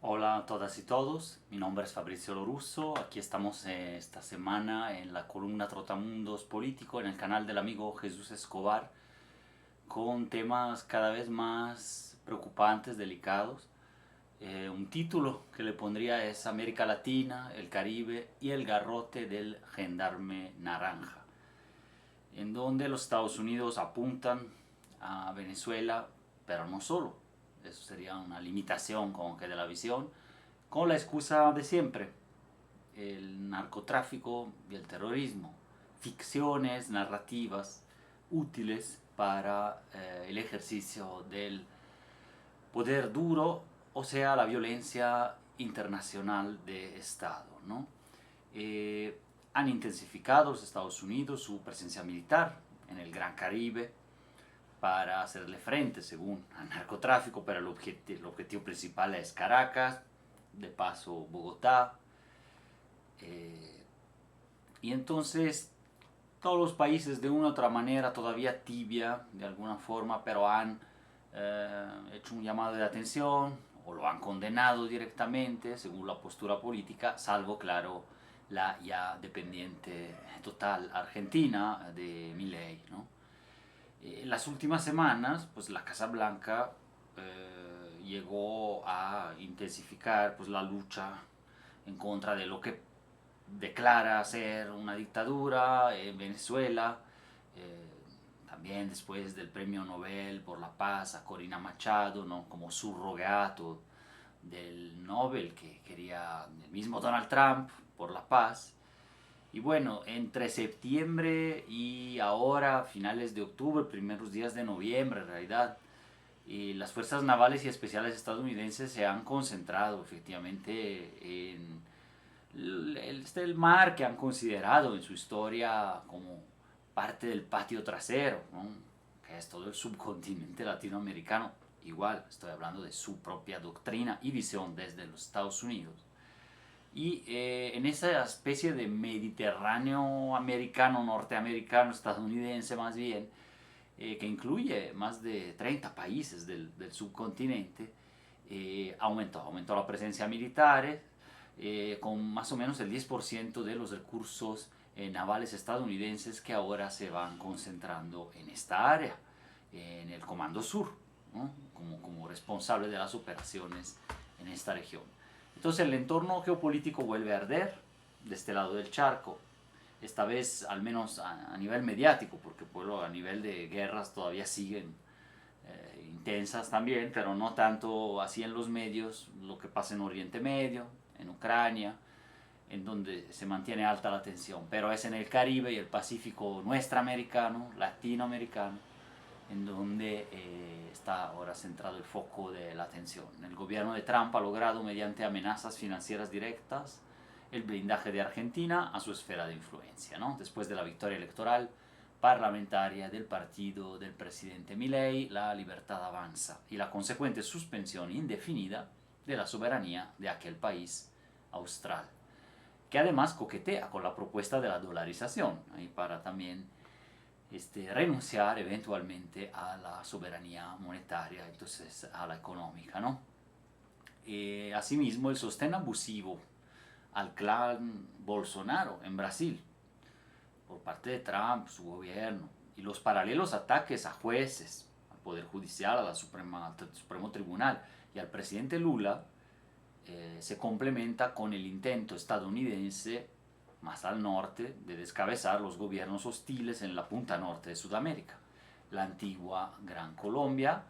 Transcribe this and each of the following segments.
Hola a todas y todos, mi nombre es Fabrizio Lorusso, aquí estamos esta semana en la columna Trotamundos Político en el canal del amigo Jesús Escobar con temas cada vez más preocupantes, delicados. Un título que le pondría es América Latina, el Caribe y el garrote del gendarme naranja, en donde los Estados Unidos apuntan a Venezuela, pero no solo, eso sería una limitación como que de la visión, con la excusa de siempre, el narcotráfico y el terrorismo, ficciones narrativas útiles para el ejercicio del poder duro, o sea, la violencia internacional de Estado, ¿no? Han intensificado los Estados Unidos su presencia militar en el Gran Caribe para hacerle frente, según al narcotráfico, pero el objetivo principal es Caracas, de paso Bogotá, eh, y entonces todos los países de una u otra manera, todavía tibia de alguna forma, pero han hecho un llamado de atención o lo han condenado directamente según la postura política, salvo claro la ya dependiente total Argentina de Milei, ¿no? En las últimas semanas, pues la Casa Blanca llegó a intensificar pues, la lucha en contra de lo que declara ser una dictadura en Venezuela, eh, también después del premio Nobel por la Paz a Corina Machado, ¿no? Como surrogato del Nobel que quería el mismo Donald Trump por la paz. Y bueno, entre septiembre y ahora, finales de octubre, primeros días de noviembre en realidad, las fuerzas navales y especiales estadounidenses se han concentrado efectivamente en el mar que han considerado en su historia como parte del patio trasero, ¿no? Que es todo el subcontinente latinoamericano. Igual, estoy hablando de su propia doctrina y visión desde los Estados Unidos. Y en esa especie de Mediterráneo americano, norteamericano, estadounidense más bien, que incluye más de 30 países del subcontinente, aumentó la presencia militar, con más o menos el 10% de los recursos navales estadounidenses que ahora se van concentrando en esta área, en el Comando Sur, ¿no? Como responsable de las operaciones en esta región. Entonces el entorno geopolítico vuelve a arder de este lado del charco, esta vez al menos a nivel mediático, porque bueno, a nivel de guerras todavía siguen intensas también, pero no tanto así en los medios, lo que pasa en Oriente Medio, en Ucrania, en donde se mantiene alta la tensión, pero es en el Caribe y el Pacífico nuestroamericano, latinoamericano, en donde está ahora centrado el foco de la atención. El gobierno de Trump ha logrado, mediante amenazas financieras directas, el blindaje de Argentina a su esfera de influencia, ¿no? Después de la victoria electoral parlamentaria del partido del presidente Milei, la libertad avanza, y la consecuente suspensión indefinida de la soberanía de aquel país austral, que además coquetea con la propuesta de la dolarización, y para también renunciar eventualmente a la soberanía monetaria, entonces a la económica, ¿no? Asimismo, el sostén abusivo al clan Bolsonaro en Brasil por parte de Trump, su gobierno, y los paralelos ataques a jueces, al Poder Judicial, a al Supremo Tribunal y al presidente Lula, se complementa con el intento estadounidense más al norte de descabezar los gobiernos hostiles en la punta norte de Sudamérica, la antigua Gran Colombia,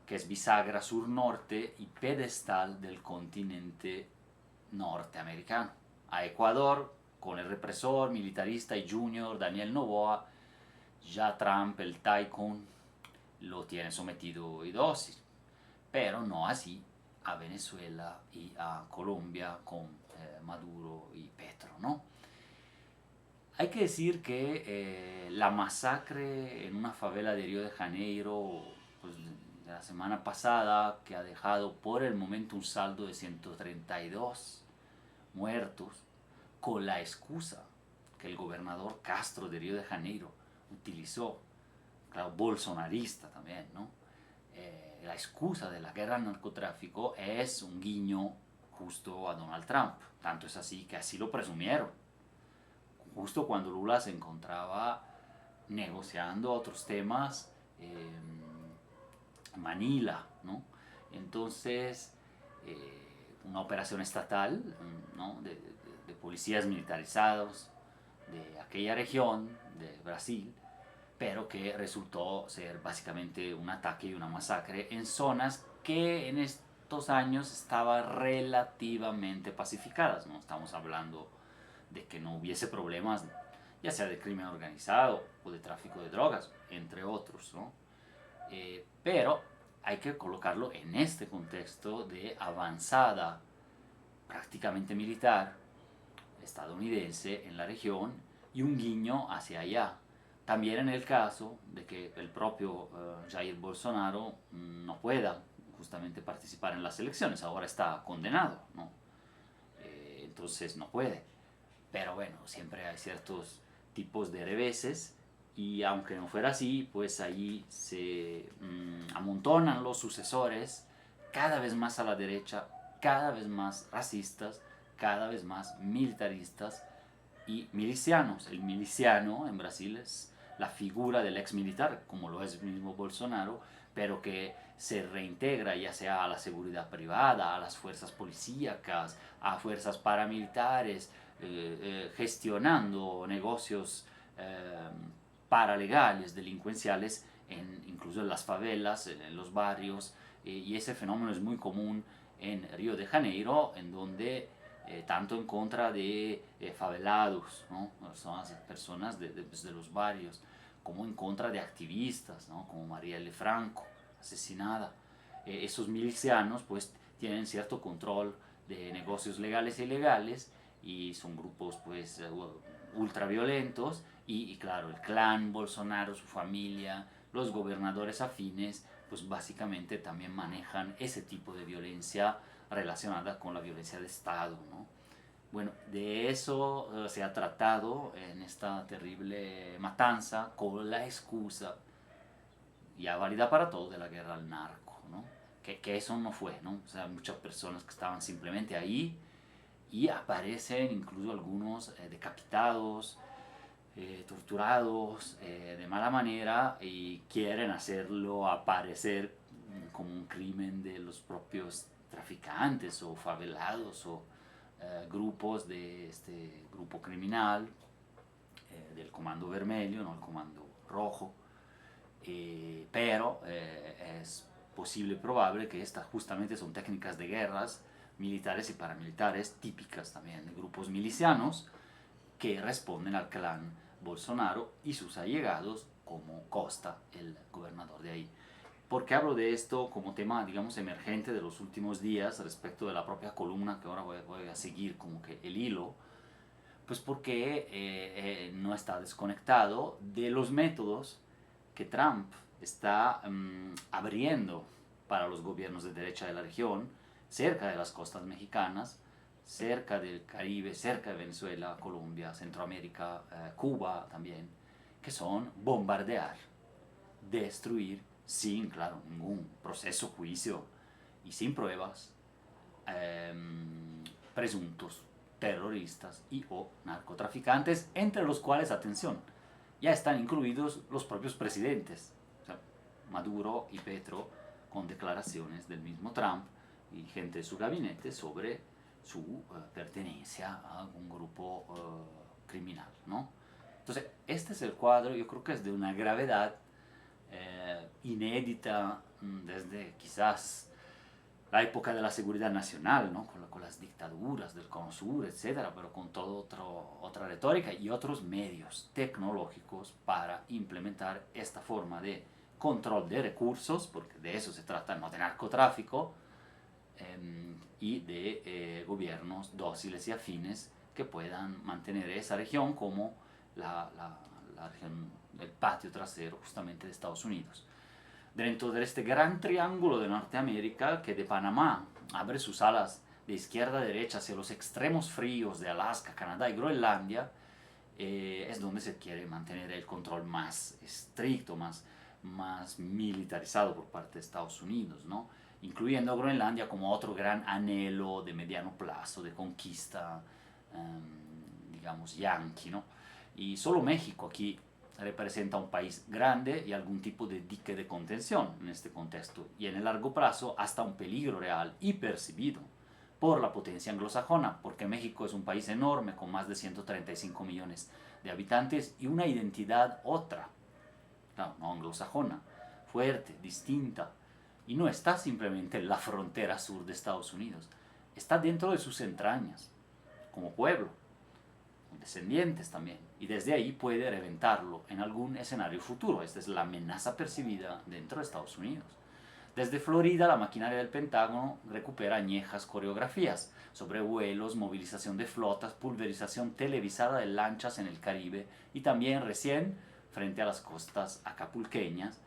que es bisagra sur-norte y pedestal del continente norteamericano, a Ecuador, con el represor militarista y junior Daniel Noboa. Ya Trump, el tycoon, lo tiene sometido y dosis, pero no así a Venezuela y a Colombia con Maduro y Petro, ¿no? Hay que decir que la masacre en una favela de Río de Janeiro, pues, de la semana pasada, que ha dejado por el momento un saldo de 132 muertos, con la excusa que el gobernador Castro de Río de Janeiro utilizó, claro, bolsonarista también, ¿no? La excusa de la guerra al narcotráfico es un guiño justo a Donald Trump. Tanto es así que así lo presumieron. Justo cuando Lula se encontraba negociando otros temas en Manila, ¿no? Entonces, una operación estatal, ¿no? de policías militarizados de aquella región de Brasil, pero que resultó ser básicamente un ataque y una masacre en zonas que en estos años estaban relativamente pacificadas. No estamos hablando de que no hubiese problemas, ya sea de crimen organizado o de tráfico de drogas, entre otros, ¿no? Pero hay que colocarlo en este contexto de avanzada prácticamente militar estadounidense en la región y un guiño hacia allá. También en el caso de que el propio Jair Bolsonaro no pueda justamente participar en las elecciones, ahora está condenado, ¿no? Entonces no puede. Pero bueno, siempre hay ciertos tipos de reveses y aunque no fuera así, pues ahí se amontonan los sucesores cada vez más a la derecha, cada vez más racistas, cada vez más militaristas y milicianos. El miliciano en Brasil es la figura del ex militar, como lo es el mismo Bolsonaro, pero que se reintegra ya sea a la seguridad privada, a las fuerzas policíacas, a fuerzas paramilitares, gestionando negocios paralegales, delincuenciales, incluso en las favelas, en los barrios, y ese fenómeno es muy común en Río de Janeiro, en donde tanto en contra de favelados, ¿no? Son las personas pues, de los barrios, como en contra de activistas, ¿no? Como Marielle Franco, asesinada. Esos milicianos pues tienen cierto control de negocios legales e ilegales y son grupos pues ultraviolentos y claro, el clan Bolsonaro, su familia, los gobernadores afines, pues básicamente también manejan ese tipo de violencia relacionada con la violencia de Estado, ¿no? Bueno, de eso se ha tratado en esta terrible matanza con la excusa, ya válida para todos, de la guerra al narco, ¿no? Que eso no fue, ¿no? O sea, muchas personas que estaban simplemente ahí y aparecen incluso algunos decapitados, torturados de mala manera y quieren hacerlo aparecer como un crimen de los propios traficantes o favelados o grupos de este grupo criminal del Comando Vermelho, no el Comando Rojo, pero es posible y probable que estas justamente son técnicas de guerras militares y paramilitares típicas también de grupos milicianos que responden al clan Bolsonaro y sus allegados como Costa, el gobernador de ahí. ¿Por qué hablo de esto como tema, digamos, emergente de los últimos días respecto de la propia columna que ahora voy a seguir como que el hilo? Pues porque no está desconectado de los métodos que Trump está abriendo para los gobiernos de derecha de la región, cerca de las costas mexicanas, cerca del Caribe, cerca de Venezuela, Colombia, Centroamérica, Cuba también, que son bombardear, destruir, sin, claro, ningún proceso, juicio y sin pruebas, presuntos terroristas y o narcotraficantes, entre los cuales, atención, ya están incluidos los propios presidentes, o sea, Maduro y Petro, con declaraciones del mismo Trump y gente de su gabinete sobre su pertenencia a un grupo criminal, ¿no? Entonces, este es el cuadro, yo creo que es de una gravedad inédita desde quizás la época de la seguridad nacional, ¿no? Con las dictaduras del Cono Sur, etcétera, pero con toda otra retórica y otros medios tecnológicos para implementar esta forma de control de recursos, porque de eso se trata, no de narcotráfico, y de gobiernos dóciles y afines que puedan mantener esa región como la región del patio trasero justamente de Estados Unidos. Dentro de este gran triángulo de Norteamérica que de Panamá abre sus alas de izquierda a derecha hacia los extremos fríos de Alaska, Canadá y Groenlandia, es donde se quiere mantener el control más estricto, más militarizado por parte de Estados Unidos, ¿no? incluyendo a Groenlandia como otro gran anhelo de mediano plazo, de conquista, digamos, yanqui, ¿no? Y solo México aquí representa un país grande y algún tipo de dique de contención en este contexto, y en el largo plazo hasta un peligro real y percibido por la potencia anglosajona, porque México es un país enorme con más de 135 millones de habitantes y una identidad otra, claro, no anglosajona, fuerte, distinta, y no está simplemente en la frontera sur de Estados Unidos, está dentro de sus entrañas, como pueblo, descendientes también, y desde ahí puede reventarlo en algún escenario futuro. Esta es la amenaza percibida dentro de Estados Unidos. Desde Florida, la maquinaria del Pentágono recupera añejas coreografías sobre vuelos, movilización de flotas, pulverización televisada de lanchas en el Caribe y también recién, frente a las costas acapulqueñas,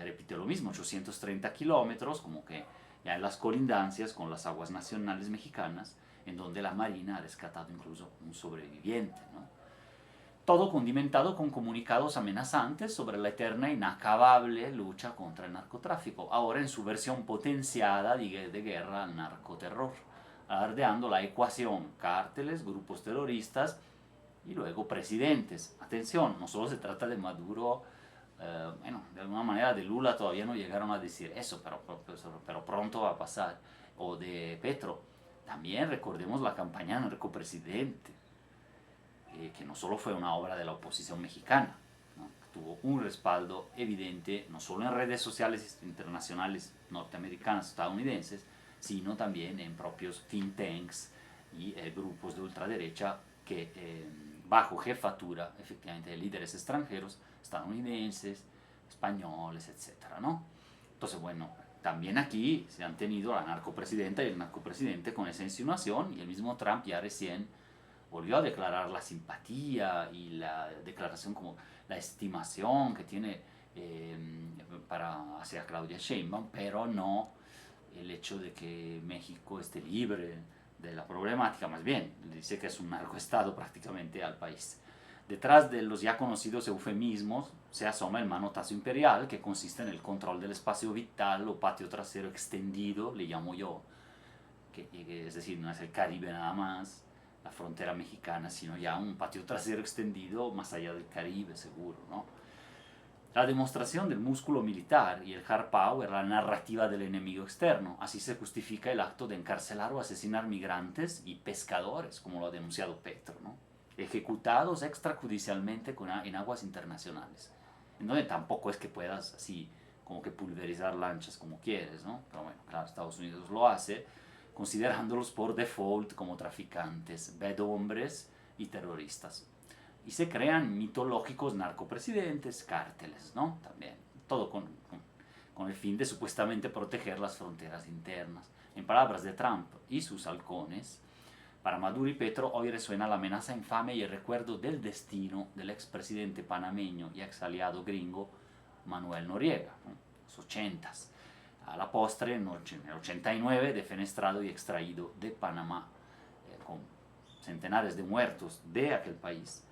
repite lo mismo, 830 kilómetros, como que ya en las colindancias con las aguas nacionales mexicanas, en donde la Marina ha rescatado incluso un sobreviviente, ¿no? Todo condimentado con comunicados amenazantes sobre la eterna e inacabable lucha contra el narcotráfico, ahora en su versión potenciada de guerra al narcoterror, alardeando la ecuación cárteles, grupos terroristas y luego presidentes. Atención, no solo se trata de Maduro, bueno, de alguna manera de Lula todavía no llegaron a decir eso, pero pronto va a pasar, o de Petro. También recordemos la campaña de narcopresidente, que no solo fue una obra de la oposición mexicana, ¿no? Tuvo un respaldo evidente no solo en redes sociales internacionales norteamericanas, estadounidenses, sino también en propios think tanks y grupos de ultraderecha que bajo jefatura efectivamente de líderes extranjeros, estadounidenses, españoles, etcétera, ¿no? Entonces, bueno, también aquí se han tenido la narcopresidenta y el narcopresidente con esa insinuación, y el mismo Trump ya recién volvió a declarar la simpatía y la declaración como la estimación que tiene hacia Claudia Sheinbaum, pero no el hecho de que México esté libre de la problemática, más bien dice que es un narcoestado prácticamente al país. Detrás de los ya conocidos eufemismos se asoma el manotazo imperial, que consiste en el control del espacio vital o patio trasero extendido, le llamo yo, que es decir, no es el Caribe nada más, la frontera mexicana, sino ya un patio trasero extendido más allá del Caribe, seguro, ¿no? La demostración del músculo militar y el hard power, la narrativa del enemigo externo. Así se justifica el acto de encarcelar o asesinar migrantes y pescadores, como lo ha denunciado Petro, ¿no? Ejecutados extrajudicialmente en aguas internacionales, en donde tampoco es que puedas así como que pulverizar lanchas como quieres, ¿no? Pero bueno, claro, Estados Unidos lo hace, considerándolos por default como traficantes, hombres y terroristas. Y se crean mitológicos narcopresidentes, cárteles, ¿no? También, todo con el fin de supuestamente proteger las fronteras internas. En palabras de Trump y sus halcones, para Maduro y Petro hoy resuena la amenaza infame y el recuerdo del destino del expresidente panameño y ex aliado gringo Manuel Noriega, ¿no? Los 80s. A la postre, en el 89, defenestrado y extraído de Panamá, con centenares de muertos de aquel país,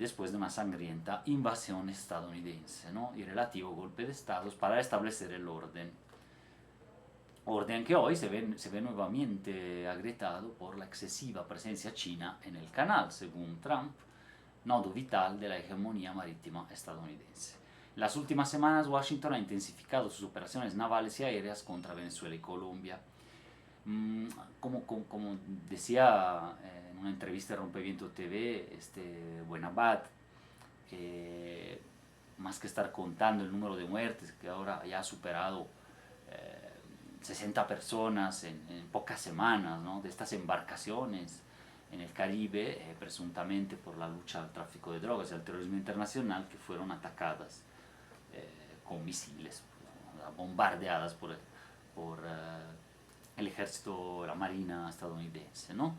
después de una sangrienta invasión estadounidense, ¿no? Y relativo golpe de estados para establecer el orden que hoy se ve nuevamente agrietado por la excesiva presencia china en el canal, según Trump, nodo vital de la hegemonía marítima estadounidense. En las últimas semanas, Washington ha intensificado sus operaciones navales y aéreas contra Venezuela y Colombia. Como decía en una entrevista de Rompeviento TV, Buenabad, que más que estar contando el número de muertes, que ahora ya ha superado 60 personas en pocas semanas, ¿no? De estas embarcaciones en el Caribe, presuntamente por la lucha al tráfico de drogas y al terrorismo internacional, que fueron atacadas con misiles, bombardeadas por el ejército, la marina estadounidense, ¿no?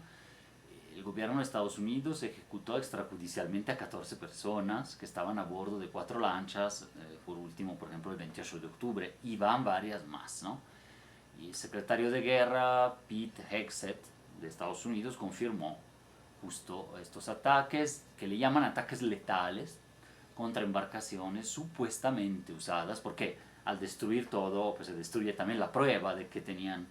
El gobierno de Estados Unidos ejecutó extrajudicialmente a 14 personas que estaban a bordo de 4 lanchas, por último, por ejemplo, el 28 de octubre, y van varias más, ¿no? Y el secretario de Guerra, Pete Hegseth, de Estados Unidos, confirmó justo estos ataques, que le llaman ataques letales, contra embarcaciones supuestamente usadas, porque al destruir todo, pues se destruye también la prueba de que tenían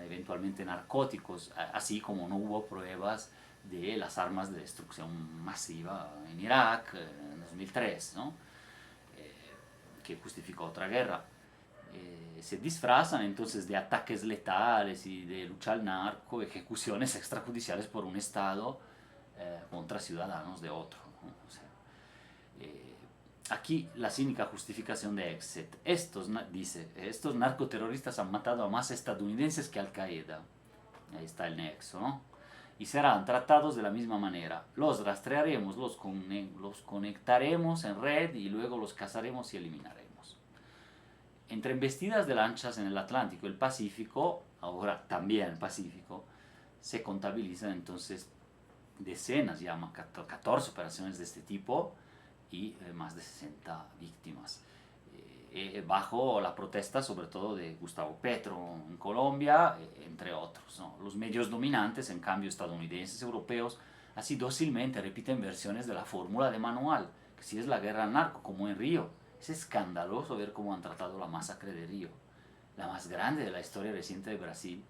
eventualmente narcóticos, así como no hubo pruebas de las armas de destrucción masiva en Irak en 2003, ¿no? Que justificó otra guerra. Se disfrazan entonces de ataques letales y de lucha al narco, ejecuciones extrajudiciales por un Estado contra ciudadanos de otro, ¿no? O sea, aquí la cínica justificación de Exet. Dice, estos narcoterroristas han matado a más estadounidenses que Al Qaeda. Ahí está el nexo, ¿no? Y serán tratados de la misma manera. Los rastrearemos, los conectaremos en red y luego los cazaremos y eliminaremos. Entre embestidas de lanchas en el Atlántico y el Pacífico, ahora también el Pacífico, se contabilizan entonces decenas, ya 14 operaciones de este tipo y más de 60 víctimas. Bajo la protesta sobre todo de Gustavo Petro en Colombia, entre otros, ¿no? Los medios dominantes, en cambio estadounidenses, europeos, así dócilmente repiten versiones de la fórmula de manual, que si es la guerra al narco, como en Río. Es escandaloso ver cómo han tratado la masacre de Río, la más grande de la historia reciente de Brasil,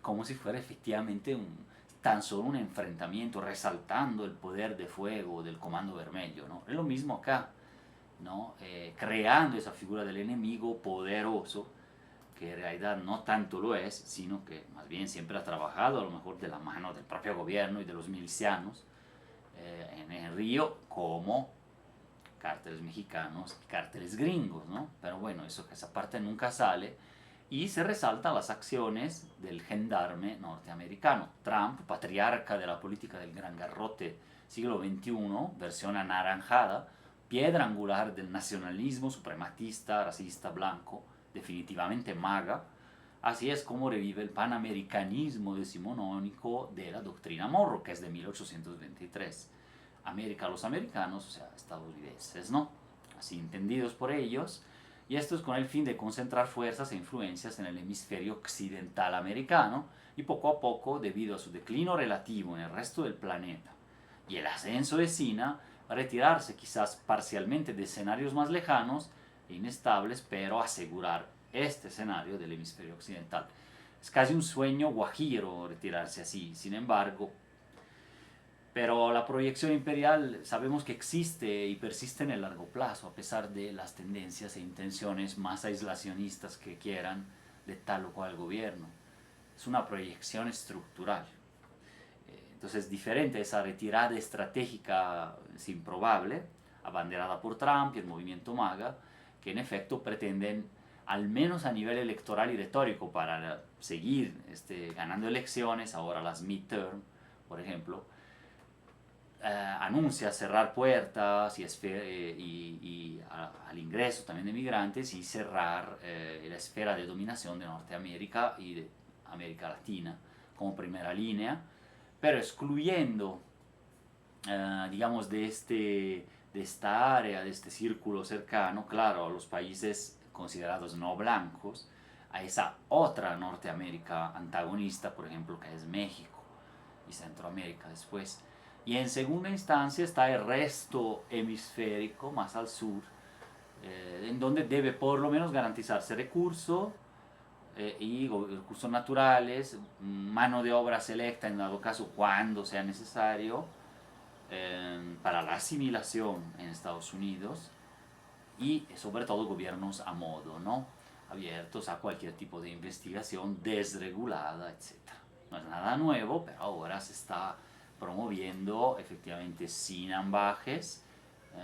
como si fuera efectivamente tan solo un enfrentamiento, resaltando el poder de fuego del Comando Vermelho, ¿no? Es lo mismo acá, ¿no? Creando esa figura del enemigo poderoso, que en realidad no tanto lo es, sino que más bien siempre ha trabajado a lo mejor de la mano del propio gobierno y de los milicianos en Río, como cárteles mexicanos y cárteles gringos, ¿no? Pero bueno, esa parte nunca sale y se resaltan las acciones del gendarme norteamericano. Trump, patriarca de la política del gran garrote siglo XXI, versión anaranjada, piedra angular del nacionalismo suprematista, racista, blanco, definitivamente MAGA. Así es como revive el panamericanismo decimonónico de la doctrina Monroe, que es de 1823. América a los americanos, o sea, estadounidenses, ¿no? Así entendidos por ellos, y esto es con el fin de concentrar fuerzas e influencias en el hemisferio occidental americano, y poco a poco, debido a su declino relativo en el resto del planeta y el ascenso de China, retirarse quizás parcialmente de escenarios más lejanos e inestables, pero asegurar este escenario del hemisferio occidental. Es casi un sueño guajiro retirarse así, sin embargo, pero la proyección imperial sabemos que existe y persiste en el largo plazo, a pesar de las tendencias e intenciones más aislacionistas que quieran de tal o cual gobierno. Es una proyección estructural. Entonces, diferente a esa retirada estratégica, es improbable, abanderada por Trump y el movimiento MAGA, que en efecto pretenden, al menos a nivel electoral y retórico, para seguir ganando elecciones, ahora las midterm, por ejemplo, anuncia cerrar puertas al ingreso también de migrantes y cerrar la esfera de dominación de Norteamérica y de América Latina como primera línea, pero excluyendo, digamos, de esta área, de este círculo cercano, claro, a los países considerados no blancos, a esa otra Norteamérica antagonista, por ejemplo, que es México y Centroamérica después. Y en segunda instancia está el resto hemisférico, más al sur, en donde debe por lo menos garantizarse recursos y recursos naturales, mano de obra selecta en dado caso cuando sea necesario, para la asimilación en Estados Unidos y sobre todo gobiernos a modo, ¿no? Abiertos a cualquier tipo de investigación desregulada, etc. No es nada nuevo, pero ahora se está promoviendo efectivamente sin ambajes,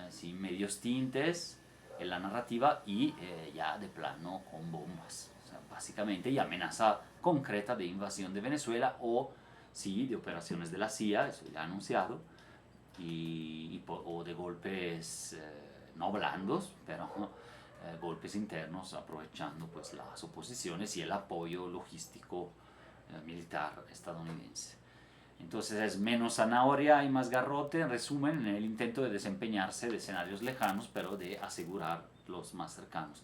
sin medios tintes en la narrativa y ya de plano con bombas. O sea, básicamente, y amenaza concreta de invasión de Venezuela o sí, de operaciones de la CIA, eso ya ha anunciado, o de golpes no blandos, pero golpes internos aprovechando pues las oposiciones y el apoyo logístico militar estadounidense. Entonces es menos zanahoria y más garrote, en resumen, en el intento de desempeñarse de escenarios lejanos, pero de asegurar los más cercanos.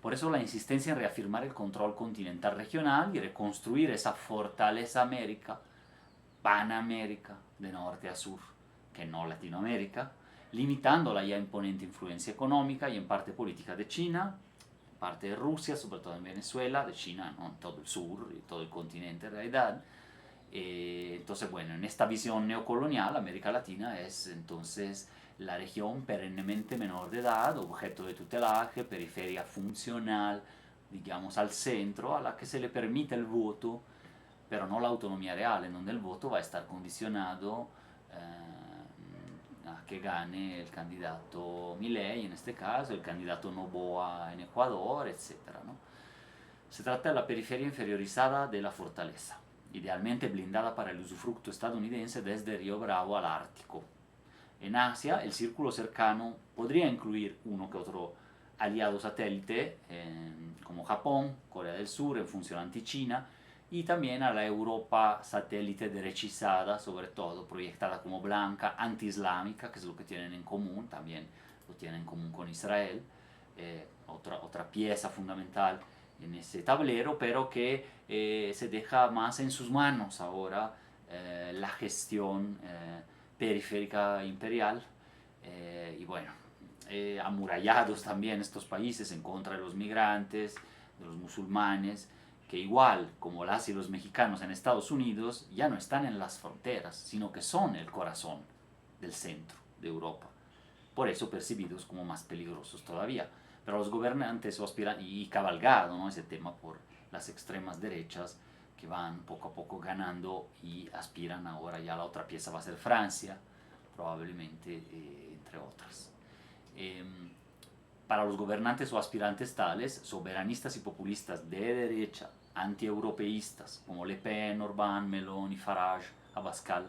Por eso la insistencia en reafirmar el control continental regional y reconstruir esa fortaleza América, Panamérica, de norte a sur, que no Latinoamérica, limitando la ya imponente influencia económica y en parte política de China, parte de Rusia, sobre todo en Venezuela, de China, ¿no? En todo el sur y todo el continente en realidad. Entonces, bueno, en esta visión neocolonial, América Latina es entonces la región perennemente menor de edad, objeto de tutelaje, periferia funcional, digamos, al centro, a la que se le permite el voto, pero no la autonomía real, en donde el voto va a estar condicionado a que gane el candidato Milei en este caso, el candidato Noboa en Ecuador, etc., ¿no? Se trata de la periferia inferiorizada de la fortaleza, idealmente blindada para el usufructo estadounidense desde Río Bravo al Ártico. En Asia, el círculo cercano podría incluir uno que otro aliado satélite, como Japón, Corea del Sur, en función anti-China, y también a la Europa satélite derechizada, sobre todo proyectada como blanca, anti-islámica, que es lo que tienen en común, también lo tienen en común con Israel, otra pieza fundamental en ese tablero, pero que se deja más en sus manos ahora la gestión periférica imperial, y bueno, amurallados también estos países en contra de los migrantes, de los musulmanes, que igual como las y los mexicanos en Estados Unidos ya no están en las fronteras, sino que son el corazón del centro de Europa, por eso percibidos como más peligrosos todavía. Pero los gobernantes y cabalgado, ¿no?, ese tema por las extremas derechas que van poco a poco ganando y aspiran ahora, ya la otra pieza va a ser Francia, probablemente, entre otras. Eh, para los gobernantes o aspirantes tales, soberanistas y populistas de derecha, antieuropeístas, como Le Pen, Orbán, Meloni, Farage, Abascal,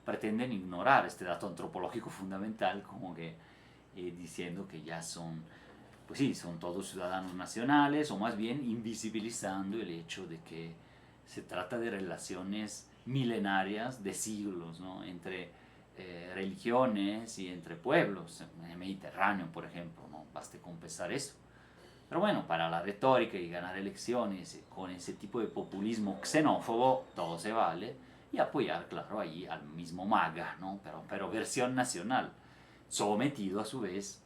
pretenden ignorar este dato antropológico fundamental, como que diciendo que ya son, pues sí, son todos ciudadanos nacionales, o más bien invisibilizando el hecho de que se trata de relaciones milenarias de siglos, ¿no?, entre religiones y entre pueblos, en el Mediterráneo, por ejemplo, ¿no? Baste con pensar eso. Pero bueno, para la retórica y ganar elecciones con ese tipo de populismo xenófobo, todo se vale, y apoyar, claro, ahí al mismo MAGA, ¿no? Pero versión nacional, sometido a su vez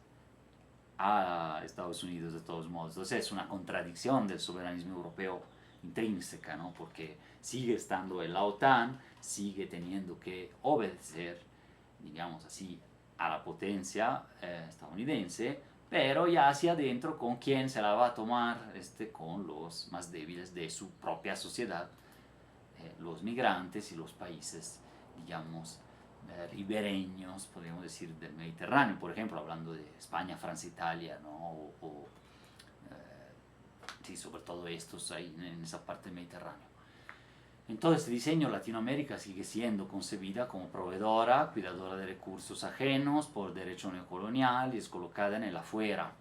a Estados Unidos de todos modos. Entonces es una contradicción del soberanismo europeo intrínseca, ¿no? Porque sigue estando en la OTAN, sigue teniendo que obedecer, digamos así, a la potencia estadounidense, pero ya hacia adentro con quién se la va a tomar, con los más débiles de su propia sociedad, los migrantes y los países, digamos, ribereños, podríamos decir, del Mediterráneo, por ejemplo, hablando de España, Francia, Italia, ¿no? Sí, sobre todo estos ahí en esa parte del Mediterráneo. En todo este diseño, Latinoamérica sigue siendo concebida como proveedora, cuidadora de recursos ajenos por derecho neocolonial y es colocada en el afuera.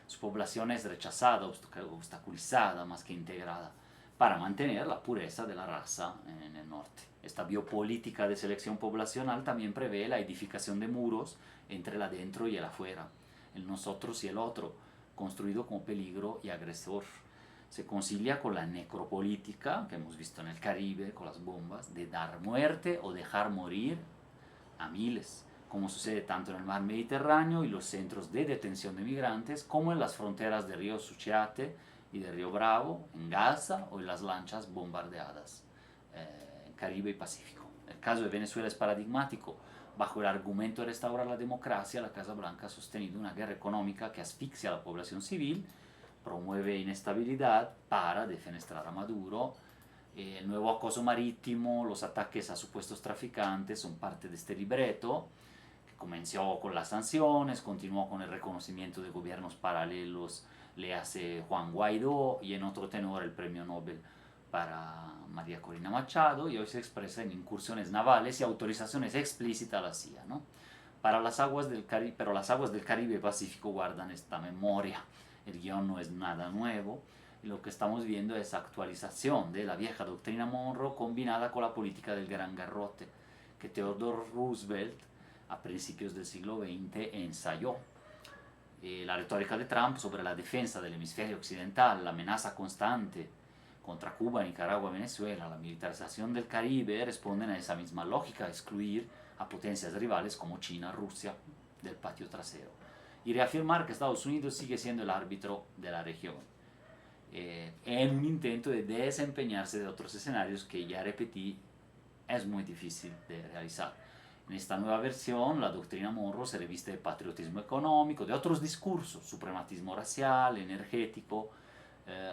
Su población es rechazada, obstaculizada más que integrada, para mantener la pureza de la raza en el norte. Esta biopolítica de selección poblacional también prevé la edificación de muros entre el adentro y el afuera, el nosotros y el otro, construido como peligro y agresor. Se concilia con la necropolítica que hemos visto en el Caribe con las bombas, de dar muerte o dejar morir a miles, como sucede tanto en el mar Mediterráneo y los centros de detención de migrantes, como en las fronteras de Río Suchiate y de Río Bravo, en Gaza, o en las lanchas bombardeadas en Caribe y Pacífico. El caso de Venezuela es paradigmático. Bajo el argumento de restaurar la democracia, la Casa Blanca ha sostenido una guerra económica que asfixia a la población civil, promueve inestabilidad para defenestrar a Maduro. El nuevo acoso marítimo, los ataques a supuestos traficantes son parte de este libreto, que comenzó con las sanciones, continuó con el reconocimiento de gobiernos paralelos, le hace Juan Guaidó, y en otro tenor el premio Nobel para María Corina Machado, y hoy se expresa en incursiones navales y autorizaciones explícitas a la CIA, ¿no? Pero las aguas del Caribe y Pacífico guardan esta memoria. El guión no es nada nuevo, y lo que estamos viendo es actualización de la vieja doctrina Monroe combinada con la política del gran garrote que Theodore Roosevelt a principios del siglo XX ensayó. La retórica de Trump sobre la defensa del hemisferio occidental, la amenaza constante contra Cuba, Nicaragua, Venezuela, la militarización del Caribe responden a esa misma lógica, excluir a potencias rivales como China, Rusia, del patio trasero, y reafirmar que Estados Unidos sigue siendo el árbitro de la región. en un intento de desempeñarse de otros escenarios que ya repetí es muy difícil de realizar. En esta nueva versión, la doctrina Monroe se reviste de patriotismo económico, de otros discursos, suprematismo racial, energético,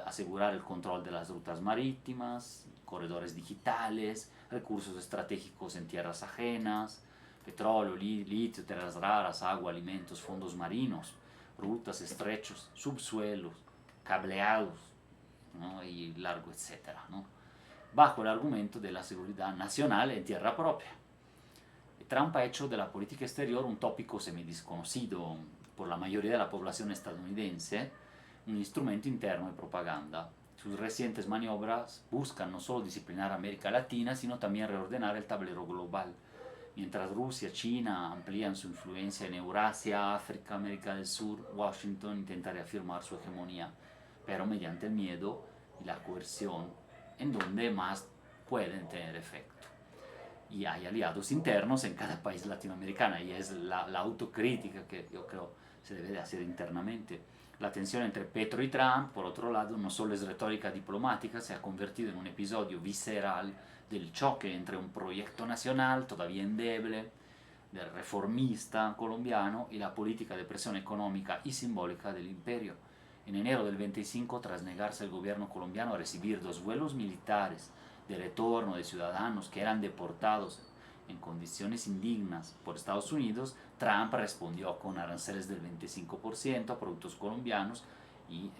asegurar el control de las rutas marítimas, corredores digitales, recursos estratégicos en tierras ajenas, petróleo, litio, tierras raras, agua, alimentos, fondos marinos, rutas, estrechos, subsuelos, cableados, ¿no? Y largo, etcétera, ¿no? Bajo el argumento de la seguridad nacional en tierra propia. Trump ha hecho de la política exterior un tópico semidesconocido por la mayoría de la población estadounidense, un instrumento interno de propaganda. Sus recientes maniobras buscan no solo disciplinar a América Latina, sino también reordenar el tablero global. Mientras Rusia, China amplían su influencia en Eurasia, África, América del Sur, Washington intenta reafirmar su hegemonía, pero mediante el miedo y la coerción, en donde más pueden tener efecto. Y hay aliados internos en cada país latinoamericano, y es la autocrítica que yo creo se debe de hacer internamente. La tensión entre Petro y Trump, por otro lado, no solo es retórica diplomática, se ha convertido en un episodio visceral del choque entre un proyecto nacional todavía endeble, del reformista colombiano, y la política de presión económica y simbólica del imperio. En enero del 25, tras negarse el gobierno colombiano a recibir 2 vuelos militares de retorno de ciudadanos que eran deportados en condiciones indignas por Estados Unidos, Trump respondió con aranceles del 25% a productos colombianos y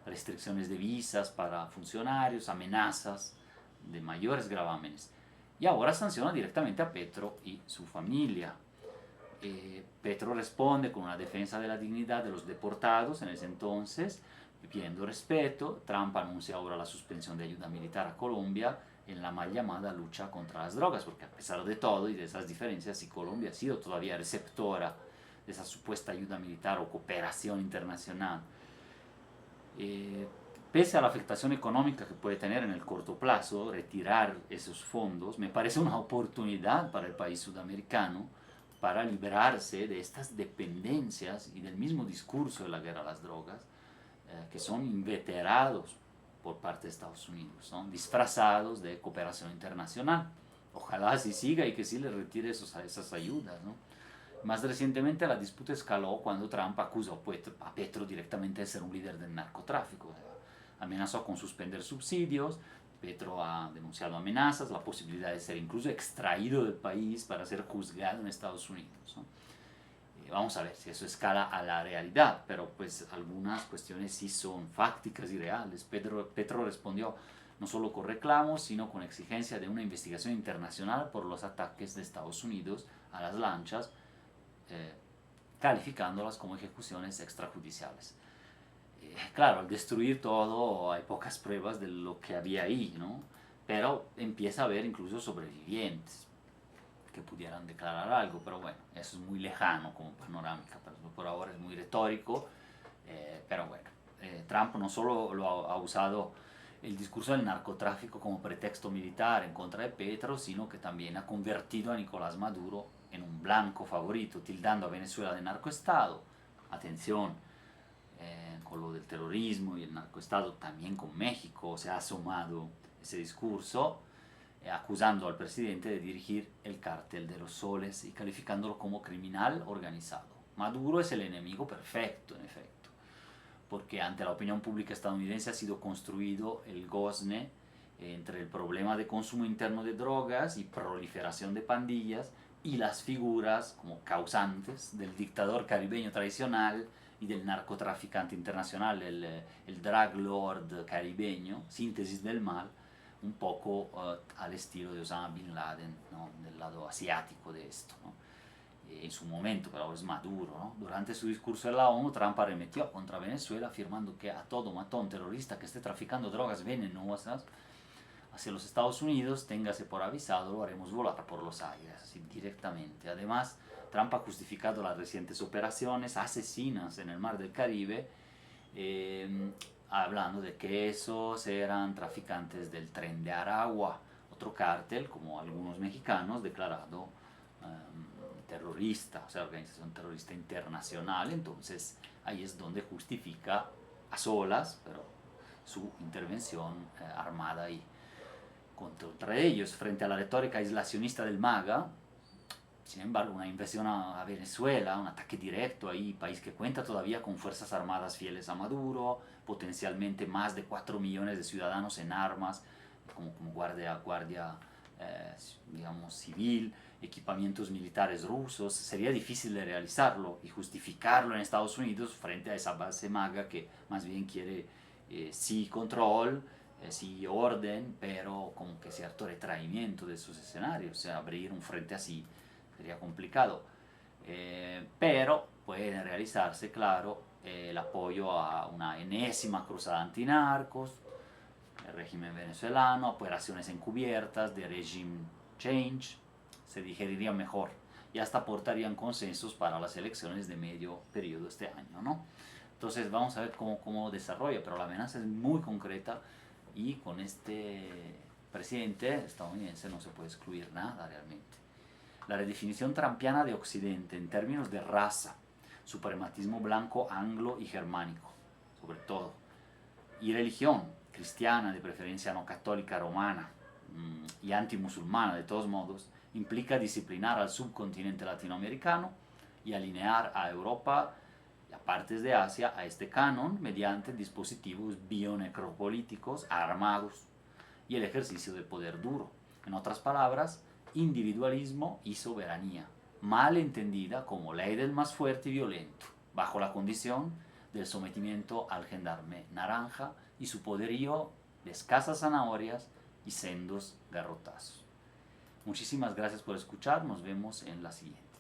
restricciones de visas para funcionarios, amenazas de mayores gravámenes. Y ahora sanciona directamente a Petro y su familia. Petro responde con una defensa de la dignidad de los deportados en ese entonces, pidiendo respeto. Trump anuncia ahora la suspensión de ayuda militar a Colombia en la mal llamada lucha contra las drogas, porque a pesar de todo y de esas diferencias, si Colombia ha sido todavía receptora de esa supuesta ayuda militar o cooperación internacional, pese a la afectación económica que puede tener en el corto plazo, retirar esos fondos me parece una oportunidad para el país sudamericano para liberarse de estas dependencias y del mismo discurso de la guerra a las drogas, que son inveterados por parte de Estados Unidos, ¿no? Disfrazados de cooperación internacional. Ojalá así siga y que sí le retire esas ayudas, ¿no? Más recientemente la disputa escaló cuando Trump acusó a Petro directamente de ser un líder del narcotráfico. Amenazó con suspender subsidios. Petro ha denunciado amenazas, la posibilidad de ser incluso extraído del país para ser juzgado en Estados Unidos, ¿no? Vamos a ver si eso escala a la realidad, pero pues algunas cuestiones sí son fácticas y reales. Petro respondió no solo con reclamos, sino con exigencia de una investigación internacional por los ataques de Estados Unidos a las lanchas, calificándolas como ejecuciones extrajudiciales. Claro, al destruir todo hay pocas pruebas de lo que había ahí, ¿no? Pero empieza a haber incluso sobrevivientes que pudieran declarar algo, pero bueno, eso es muy lejano como panorámica, pero por ahora es muy retórico, pero bueno, Trump no solo lo ha usado el discurso del narcotráfico como pretexto militar en contra de Petro, sino que también ha convertido a Nicolás Maduro en un blanco favorito, tildando a Venezuela de narcoestado. Atención, con lo del terrorismo y el narcoestado, también con México se ha asomado ese discurso, acusando al presidente de dirigir el cártel de los soles y calificándolo como criminal organizado. Maduro es el enemigo perfecto, en efecto, porque ante la opinión pública estadounidense ha sido construido el gozne entre el problema de consumo interno de drogas y proliferación de pandillas y las figuras como causantes del dictador caribeño tradicional y del narcotraficante internacional, el drug lord caribeño, síntesis del mal, un poco al estilo de Osama Bin Laden, ¿no? Del lado asiático de esto, ¿no? En su momento, pero ahora es Maduro, ¿no? Durante su discurso en la ONU, Trump arremetió contra Venezuela afirmando que a todo matón terrorista que esté traficando drogas venenosas hacia los Estados Unidos, téngase por avisado, lo haremos volar por los aires, así directamente. Además, Trump ha justificado las recientes operaciones asesinas en el Mar del Caribe, hablando de que esos eran traficantes del Tren de Aragua, otro cártel, como algunos mexicanos, declarado terrorista, o sea, organización terrorista internacional. Entonces ahí es donde justifica a solas, pero su intervención armada ahí contra ellos. Frente a la retórica aislacionista del MAGA, sin embargo, una invasión a Venezuela, un ataque directo ahí, país que cuenta todavía con fuerzas armadas fieles a Maduro, potencialmente más de 4 millones de ciudadanos en armas, como guardia digamos, civil, equipamientos militares rusos. Sería difícil de realizarlo y justificarlo en Estados Unidos frente a esa base MAGA que más bien quiere sí control, sí orden, pero como que cierto retraimiento de esos escenarios. O sea, abrir un frente así sería complicado, pero puede realizarse, claro, el apoyo a una enésima cruzada antinarcos, el régimen venezolano, operaciones encubiertas de regime change, se digeriría mejor y hasta aportarían consensos para las elecciones de medio periodo este año, ¿no? Entonces vamos a ver cómo desarrolla, pero la amenaza es muy concreta y con este presidente estadounidense no se puede excluir nada realmente. La redefinición trampiana de Occidente en términos de raza, suprematismo blanco, anglo y germánico, sobre todo, y religión, cristiana, de preferencia no católica romana, y antimusulmana de todos modos, implica disciplinar al subcontinente latinoamericano y alinear a Europa y a partes de Asia a este canon mediante dispositivos bionecropolíticos armados y el ejercicio de poder duro. En otras palabras, individualismo y soberanía, mal entendida como ley del más fuerte y violento, bajo la condición del sometimiento al gendarme naranja y su poderío de escasas zanahorias y sendos garrotazos. Muchísimas gracias por escuchar, nos vemos en la siguiente.